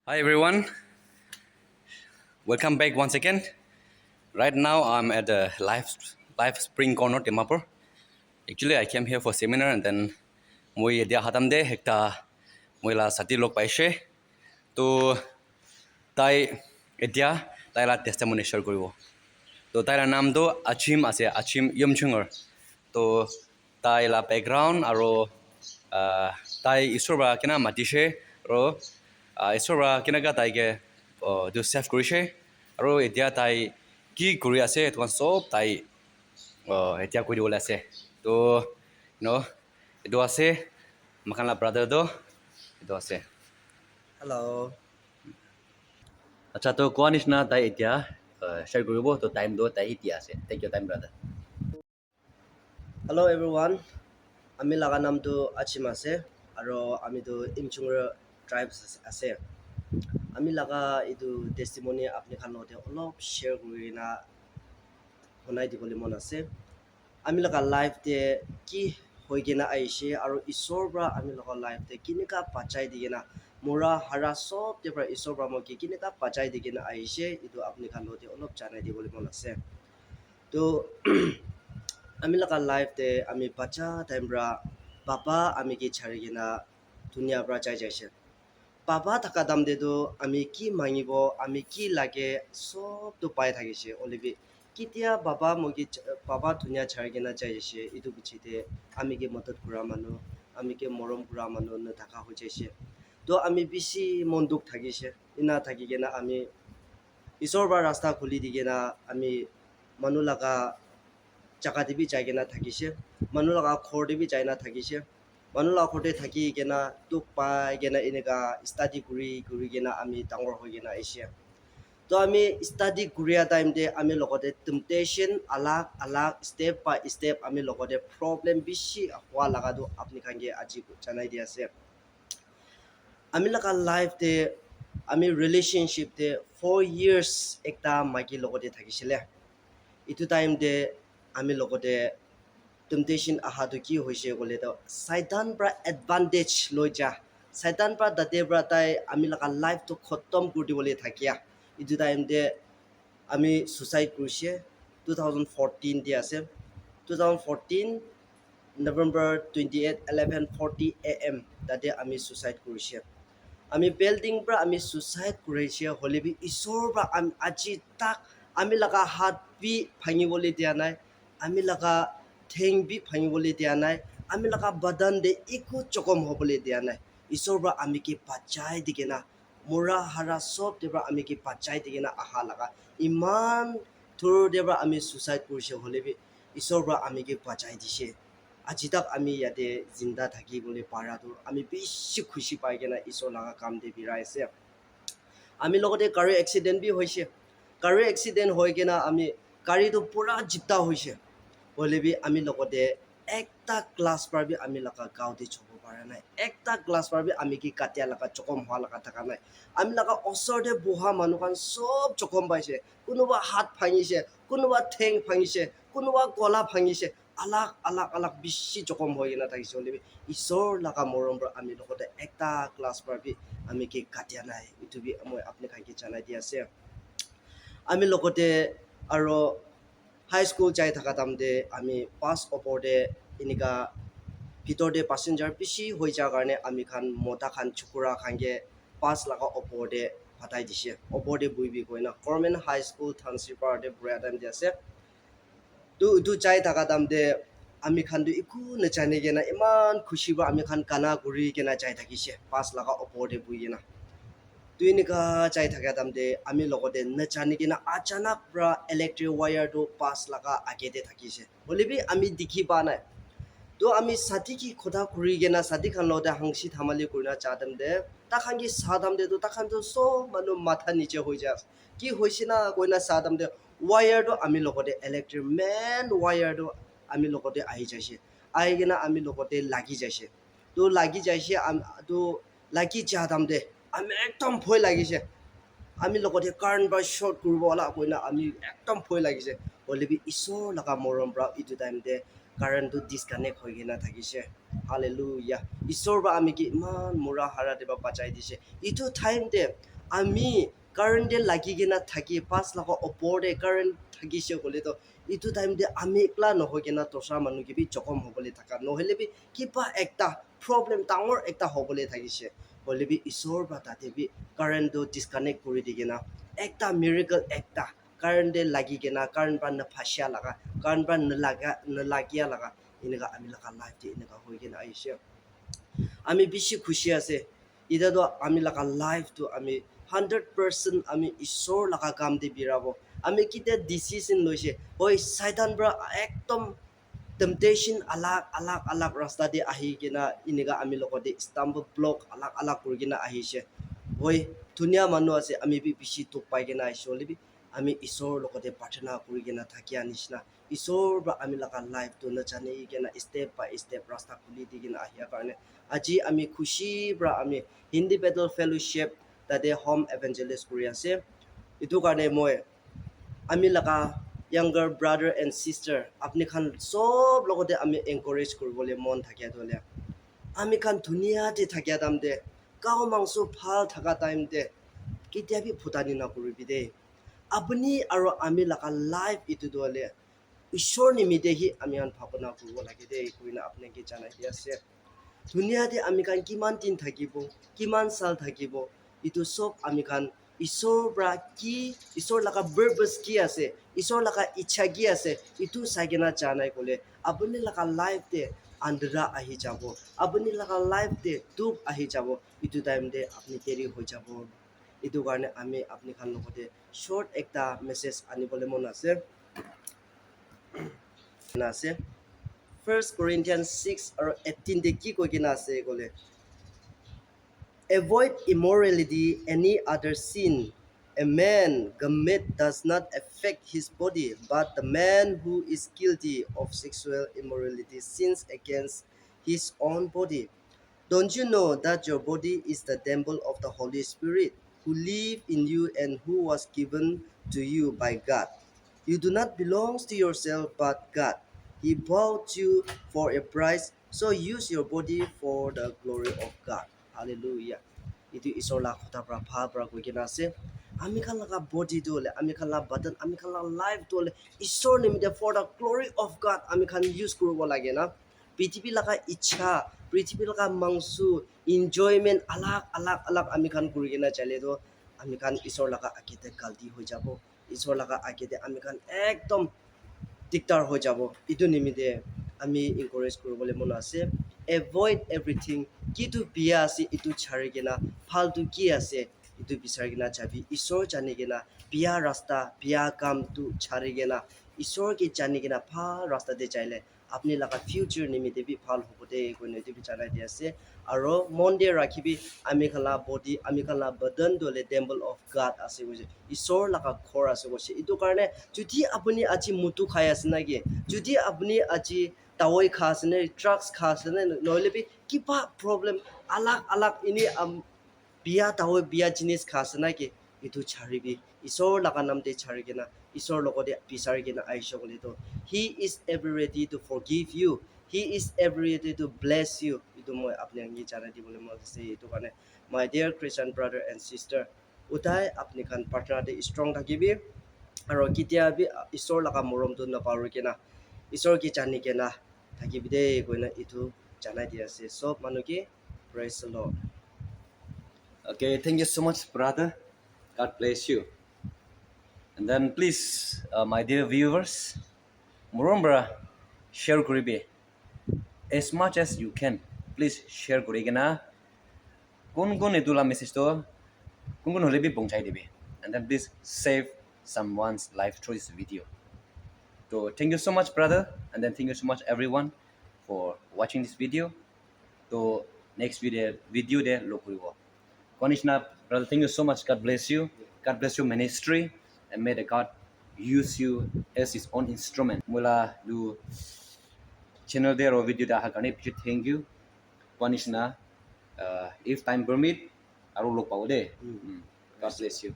Hi everyone, welcome back once again. Right now I'm at the live spring corner Dimapur. Actually I came here for seminar and then moi dia hatam de hekta moi la sati lok paise to tai etia tai la testimony share koribo. To tai la naam do Achim ase Achim Yumchungor. To tai la background aro tai isor ba kena matishe ro isor ba kena ka tai ke do self korise aro etia tai ki kori ase tuan sob tai etia kori bola ase to no itu ase makan la brother do itu ase Hello. acha to koa nishna tai etia share koribo to time do tai etia ase take your time brother. Hello everyone. Ami laga naam tu Achim ase aro ami tu Imchungra tribes ase. Ami laga itu testimony apni khan lote olop share kurina honai dibole mon ase. Ami laga life te ki hoigena aishe aro isor bra ami laga life te kinika pachai digena mura hara sob te bra isor bra mo ki kinika pachai digena aishe itu apni khan lote olop janai dibole mon ase. To আমি laga life te ami bacha time bra papa ami ki chari gina dunia bra jai jaise papa thaka dam de do ami ki mangibo ami ki lage sob to pai thakise olibi kitia baba dunia chari gina jai jaise itu bichi de ami ki madad kura manu ami ki morom kura manu na thaka ho jaise to ami bisi monduk thakise ina thaki gina ami isor ba rasta khuli digena ami manu laga jaka de bi jai gena thakise manu laga khor de bi jai na thakise manu laga khor de thaki gena tuk pai gena inega study kuri gena ami dangor hoi gena aise to ami study kuria time de ami logote temptation alag step by step ami logote problem bishi hwa laga do apni khange aji janai dia ase ami laga life de ami relationship de 4 years ekta magi logote thakisile itu time de ami logote temptation aha to ki hoise gole to saitan pra advantage loja saitan pra date pra tai ami laga life to khotom kurdi bole thakia itu time de ami suicide kurse 2014 dia ase 2014 November 28 11:40 am date ami suicide kurse আমি building pra ami suicide kurise holebi isor pra aji tak ami laga hat bi phangi bole dia nai ami laga theng bi phangi bole dia nai ami laga badan de iku chokom hobole dia nai isor pra ami ki pachai digena mura hara sob de pra ami ki pachai digena aha laga iman thur de pra ami suicide kurise holebi isor pra ami ki pachai dise আজি তাক আমি ইয়াতে জিন্দা থাকিবলৈ পাৰাটো আমি বেছি খুশি পাই কেনে ঈশ্বৰ লগা কাম দি বিৰাইছে আমি লগতে গাড়ী এক্সিডেণ্ট বি হৈছে গাড়ী এক্সিডেণ্ট হৈ কেনে আমি গাড়ীটো পুৰা জিপ্তা হৈছে হ'লে বি আমি লগতে একটা ক্লাছ পাৰ বি আমি লগা গাঁৱতে চব পৰা নাই একটা ক্লাছ পাৰ বি আমি কি কাটিয়া লগা চকম হোৱা লগা থকা নাই আমি লগা ওচৰতে বহা মানুহখন চব চকম পাইছে কোনোবা হাত ভাঙিছে কোনোবা ঠেং ভাঙিছে কোনোবা গলা ভাঙিছে আলাগ বেছি জখম হৈ কিনে থাকিছে হ'লে ঈশ্বৰ লগা মৰম আমি লগতে একটা ক্লাছ পাৰ বি আমি কি কাটিয়া নাই এইটো বি মই আপুনি খাইকে জনাই দি আছে আমি লগতে আৰু হাই স্কুল যাই থকা টাইমতে আমি পাছ ওপৰতে এনেকা ভিতৰতে পেচেঞ্জাৰ বেছি হৈ যোৱাৰ কাৰণে আমি খান মতা খান চুকুৰা খানকে পাছ লগা ওপৰতে হটাই দিছে ওপৰতে বহিবি কৈ না গভৰ্ণমেণ্ট হাই স্কুল থানচিৰ পাৰতে বুঢ়া টাইম দি আছে তো যাই থকা টাইমতে আমি খানটো একো নাজানি কেনে ইমান খুচি বা আমি খান কানা ঘূৰি কেনে যাই থাকিছে পাছ লগা ওপৰতে বহি কেনে তো এনেকা যাই থকা টাইমতে আমি লগতে নাজানি কেনে আচানক পৰা ইলেক্ট্ৰিক ৱায়াৰটো পাছ লগা আগেতে থাকিছে হ'লে বি আমি দেখি পোৱা নাই তো আমি ছাতি কি খোদা ঘূৰি কেনে ছাতি খান লগতে হাংচি থামালি কৰি না চাহ টাইমতে তাখান কি চাহ টাইমতে তো তাখানটো চব মানুহ মাথা নিচে হৈ যায় কি হৈছে না কৈ না চাহ টাইমতে ৱায়াৰটো আমি লগতে ইলেক্ট্ৰিক মেইন ৱায়াৰটো আমি লগতে আহি যাইছে আহি কিনে আমি লগতে লাগি যাইছে তো লাগি যাইছে তো লাগি যোৱা টাইমতে আমি একদম ভয় লাগিছে আমি লগতে কাৰেণ্ট বা শ্বৰ্ট কৰিব ওলা কৈ না আমি একদম ভয় লাগিছে হ'লে বি ঈশ্বৰ লগা মৰম পৰা এইটো টাইমতে কাৰেণ্টটো ডিছকানেক্ট হৈ কিনে থাকিছে হালেলুয়া ঈশ্বৰ বা আমি কি ইমান মৰা হাৰা দিবা বাচাই দিছে এইটো টাইমতে আমি current de lagi gina thaki pas laka opor de current thaki se kole to itu time de ami ekla nohoi gina tosra manu ki bi jokom hobole thaka nohele bi kiba ekta problem tangor ekta hobole thakise hole bi isor ba tate bi current do disconnect kuri digina ekta miracle ekta current de lagi gina current ban na phasya laga current ban na lagia laga inega ami laka life de inega hoi gina aise আমি বেশি খুশি আছে এটা তো আমি লাগা life তো আমি 100% আমি ঈশ্বর লাগা কাম দি বিরাবো আমি কিতে ডিসিশন লইছে ওই শয়তান ব্রা একদম temptation alak rasta de ahi kina iniga ami lokode stumble block alak kurgina ahise hoi dunia manu ase ami bi bishi tuk pai gina aise olibi ami isor lokode prarthana kurigina thakia nishna isor ba ami laga life to na jane gina step by step rasta khuli digina ahia karne aji ami khushi bra ami hindi battle fellowship tade home evangelist kuri ase itu karne moi আমি লাগা younger brother and sister আপনি খান সব লগতে আমি encourage করবলে মন থাকিয়া দলে আমি খান ধুনিয়া দে থাকিয়া দাম দে কাও মাংস ভাল থাকা টাইম দে কিতিয়াবি ফুটানি না কৰিবি দে আপনি আৰু আমি লাগা লাইফ ইটো দলে ঈশ্বৰ নিমিতেহি আমি আন ভাবনা কৰিব লাগে দে কইনা আপনি কি জানাই দি আছে ধুনিয়াতে আমি খান কিমান দিন থাকিব কিমান সাল থাকিব ইটো সব আমি খান ঈশ্বৰ পৰা কি ঈশ্বৰ লাগা পাৰপাস কি আছে ঈশ্বৰ লাগা ইচ্ছা কি আছে ইটো চাইকেনা জানাই কলে আপুনি লাগা লাইফ দে আন্ধাৰা আহি যাব আপুনি লাগা লাইফ দে দুখ আহি যাব ইটো টাইম দে আপুনি দেৰি হৈ যাব ইটো কাৰণে আমি আপুনি খান লগতে শৰ্ট একটা মেছেজ আনিবলৈ মন আছে আছে 1 Corinthians 6 or 18 de ki koi kina ase kole avoid immorality any other sin a man commit does not affect his body but the man who is guilty of sexual immorality sins against his own body don't you know that your body is the temple of the Holy Spirit who live in you and who was given to you by God you do not belong to yourself but God He bought you for a price, so use your body for the glory of God. Hallelujah. Itu isor la khota pra pha pra koi kena ase. Ami khan laga body dole, ami khan la badan, ami khan la life dole. Isor nimite for the glory of God. Ami khan use kurubo lage na. পৃথিৱী লাগা ইচ্ছা পৃথিৱী লাগা মাংসু enjoyment আলাক আমি খান কৰি কিনা চালে তো আমি খান ঈশ্বৰ লাগা আগেতে গালতি হৈ যাব ঈশ্বৰ লাগা আগেতে আমি খান একদম দিগদাৰ হৈ যাব ইটো নিমিতে আমি এনকাৰেজ কৰিবলৈ মন আছে এভয়েড এভৰিথিং কিটো বিয়া আছে ইটো ছাৰি কিনা ফালতু কি আছে ইটো বিচাৰি কিনা যাবি ঈশ্বৰ জানি কিনা বিয়া ৰাস্তা বিয়া কামটো ছাৰি কিনা ঈশ্বৰ কি জানি কিনা ভাল ৰাস্তাতে যাইলে আপনি লাগা ফিউচাৰ নিমিতে বি ভাল হ'ব দে কোনে ইটো বিচাৰাই দি আছে আৰু মন দিয়ে ৰাখিবি আমি খালা বডি আমি খালা বদন দলে টেম্পল অফ গড আছে কৈছে ঈশ্বৰ লাগা ঘৰ আছে কৈছে ইটো কাৰণে যদি আপুনি আজি মুটু খাই আছে নাকি যদি আপুনি আজি টাৱৈ খা আছে নে ড্ৰাগছ খা আছে নে নহ'লে বি কিবা প্ৰব্লেম আলাক ইনি বিয়া টাৱৈ বিয়া জিনিস খা আছে নাকি ইটো ছাড়িবি ঈশ্বৰ লাগা নাম দে ছাড়ি কিনা ঈশ্বৰ লগতে বিচাৰি কিনা আহিছ বুলি তো he is ever ready to forgive you he is ever ready to bless you ইটো মই আপুনি আহি জানাই দিবলৈ মন আছে এইটো কাৰণে মাই ডিয়াৰ খ্ৰীষ্টান ব্ৰাদাৰ এণ্ড চিষ্টাৰ উদাই আপুনি খান প্ৰাৰ্থনাতে ষ্ট্ৰং থাকিবি আৰু কেতিয়াবি ঈশ্বৰ লগা মৰমটো নাপাহৰি কিনা ঈশ্বৰ কি জানি কিনা থাকিবি দেই কৈনা ইটো জানাই দি আছে চব মানুহকে praise the lord Okay, thank you so much, brother. God bless you. And then please, my dear viewers, moreover, share koribe as much as you can. Please share korigena. Kun itula message to kun hole bi pongchai dibe. And then please save someone's life through this video. So thank you so much, brother. And then thank you so much, everyone, for watching this video. So next video there look we will. Konishna, brother, thank you so much. God bless you. God bless your ministry, and may the God use you as His own instrument. Mula do channel there or video da hakane thank you. Konishna, if time permit, I will look out there. God bless you.